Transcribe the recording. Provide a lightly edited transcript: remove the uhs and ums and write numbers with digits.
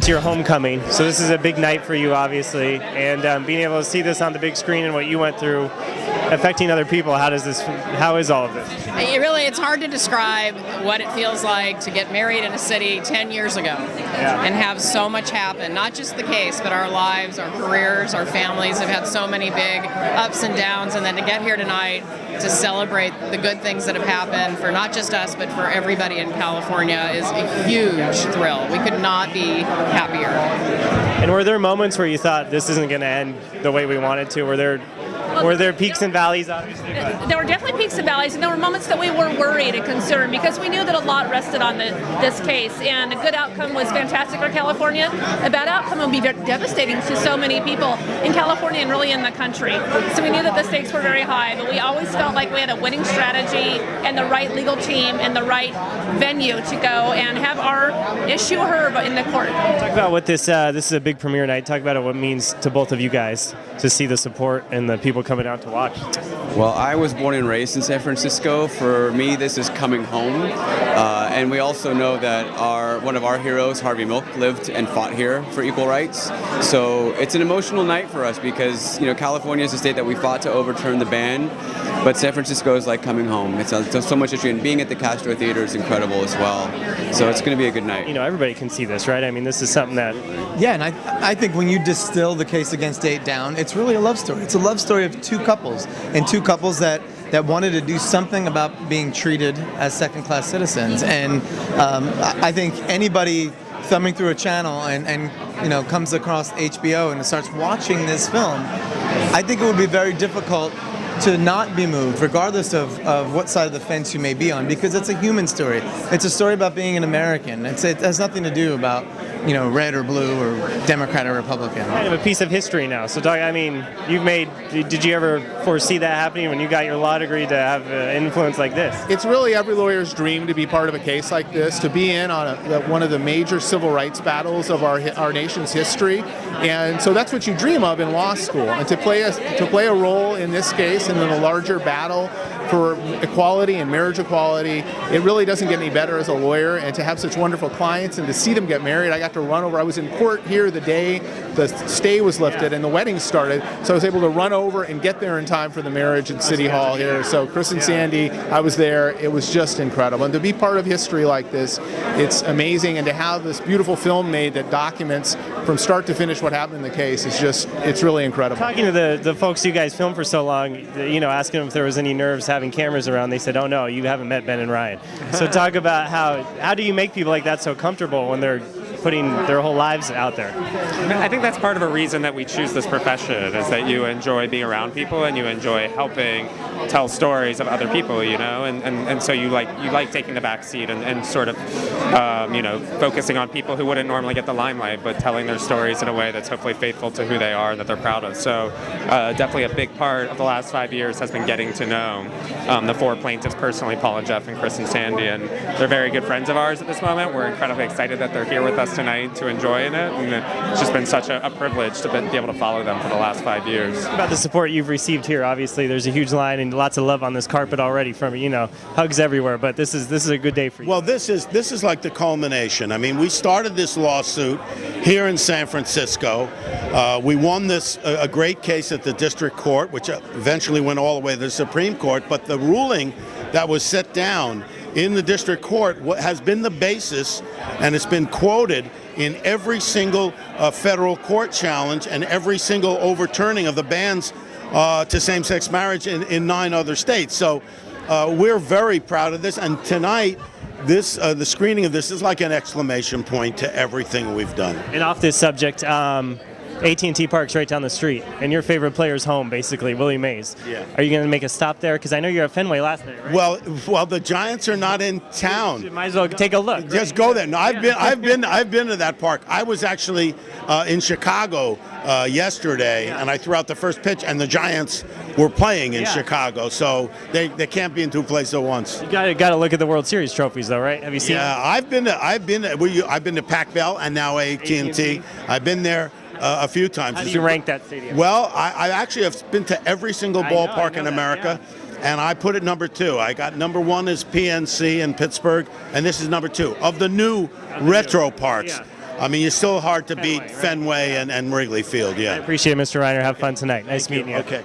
It's your homecoming, so this is a big night for you, obviously, and being able to see this on the big screen and what you went through, affecting other people. How is all of this? It's hard to describe what it feels like to get married in a city 10 years ago and have so much happen. Not just the case, but our lives, our careers, our families have had so many big ups and downs, and then to get here tonight to celebrate the good things that have happened for not just us, but for everybody in California is a huge thrill. We could not be happier. And were there moments where you thought this isn't going to end the way we wanted to? Were there peaks and valleys, obviously? There were definitely peaks and valleys, and there were moments that we were worried and concerned because we knew that a lot rested on this case, and a good outcome was fantastic for California. A bad outcome would be devastating to so many people in California and really in the country. So we knew that the stakes were very high, but we always felt like we had a winning strategy and the right legal team and the right venue to go and have our issue heard in the court. Talk about what this is a big premiere night. Talk about what it means to both of you guys to see the support and the people coming out to watch. Well, I was born and raised in San Francisco. For me, this is coming home. And we also know that one of our heroes, Harvey Milk, lived and fought here for equal rights. So it's an emotional night for us because, California is a state that we fought to overturn the ban, but San Francisco is like coming home. It's so much history, and being at the Castro Theater is incredible as well. So it's going to be a good night. Everybody can see this, right? I mean, this is something that... Yeah, and I think when you distill the case against Date down, it's really a love story. It's a love story of two couples, and two couples that wanted to do something about being treated as second-class citizens. And I think anybody thumbing through a channel and comes across HBO and starts watching this film, I think it would be very difficult to not be moved, regardless of what side of the fence you may be on, because it's a human story. It's a story about being an American. It has nothing to do about red or blue or Democrat or Republican. Kind of a piece of history now. So, Doug, did you ever foresee that happening when you got your law degree to have an influence like this? It's really every lawyer's dream to be part of a case like this, to be in on one of the major civil rights battles of our nation's history. And so that's what you dream of in law school. And to play a role in this case and in a larger battle for equality and marriage equality, it really doesn't get any better as a lawyer. And to have such wonderful clients and to see them get married, I got to run over. I was in court here the day the stay was lifted and the wedding started, so I was able to run over and get there in time for the marriage at City Hall here. So Chris and Sandy, I was there. It was just incredible. And to be part of history like this, it's amazing. And to have this beautiful film made that documents from start to finish what happened in the case it's really incredible. Talking to the folks you guys filmed for so long, asking them if there was any nerves having cameras around, they said, "Oh no, you haven't met Ben and Ryan." So talk about how do you make people like that so comfortable when they're putting their whole lives out there? I think that's part of a reason that we choose this profession, is that you enjoy being around people and you enjoy helping tell stories of other people, and so you like taking the back seat and sort of focusing on people who wouldn't normally get the limelight, but telling their stories in a way that's hopefully faithful to who they are and that they're proud of. So definitely a big part of the last 5 years has been getting to know the four plaintiffs personally, Paula, Jeff, and Chris and Sandy, and they're very good friends of ours at this moment. We're incredibly excited that they're here with us tonight to enjoy it, and it's just been such a privilege to be able to follow them for the last 5 years. About the support you've received here, obviously there's a huge line and lots of love on this carpet already from hugs everywhere, but this is a good day for you. Well, this is like the culmination. I mean, we started this lawsuit here in San Francisco. We won a great case at the district court, which eventually went all the way to the Supreme Court, but the ruling that was set down in the district court has been the basis, and it's been quoted in every single federal court challenge and every single overturning of the bans to same-sex marriage in 9 other states. So we're very proud of this, and tonight the screening of this is like an exclamation point to everything we've done. And off this subject, AT&T Park's right down the street, and your favorite player's home, basically, Willie Mays. Yeah. Are you going to make a stop there? Because I know you're at Fenway last night, right? Well, the Giants are not in town. You might as well take a look. Just go there. No, I've been to that park. I was actually in Chicago yesterday, and I threw out the first pitch, and the Giants were playing in Chicago, so they can't be in two places at once. You got to look at the World Series trophies, though, right? Have you seen? Yeah, I've been to Pac-Bell and now AT&T. I've been there a few times. How do you rank that stadium? Well, I actually have been to every single ballpark in America, and I put it number 2. I got number 1 is PNC in Pittsburgh, and this is number 2 of the new retro parks. I mean, you're still hard to beat Fenway and Wrigley Field. Yeah. I appreciate it, Mr. Reiner. Have fun tonight. Nice meeting you. Okay.